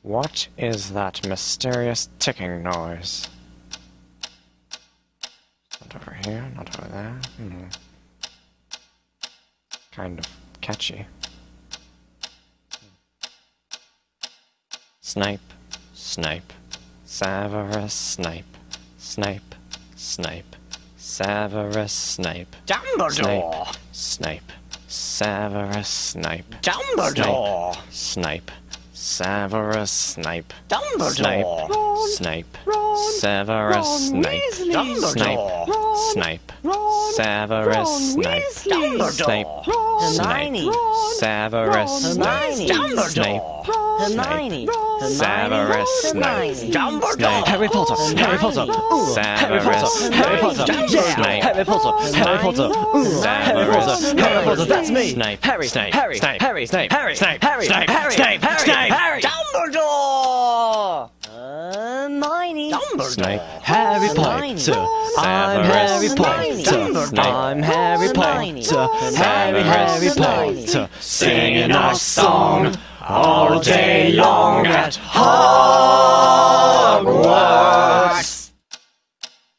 What is that mysterious ticking noise? Not over here, not over there. Kind of catchy. Snape, Snape, Severus Snape, Snape, Snape, Severus Snape, Dumbledore! Snape, Severus Snape, Dumbledore! Snape, Severus Snape, Dumbledore! Snape, Severus Snape, Dumbledore! Snape, Severus Snape, Snape, Hermione! Severus Snape, Snape, Hermione! Severus Snape, Dumbledore! Harry Potter! Harry Potter! Harry Potter! Harry Potter! Yeah! Harry Potter! Harry Potter! Harry Potter! Harry Potter! That's me! Snape, Harry! Snape, Harry! Snape, Harry! Snape, Harry! Snape, Harry! Snape, Harry! Snape, Harry! Snape, Harry! Dumbledore! Hermione! Snape, Harry Hermione. Potter! I'm Harry Potter! I'm Harry Potter! Harry Potter! Singing our song all day long at Hogwarts!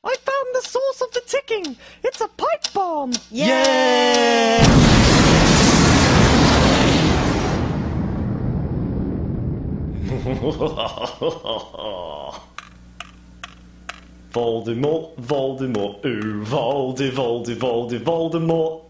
I found the source of the ticking! It's a pipe bomb! Yeah! Voldemort, Voldemort, ooh, Voldemort.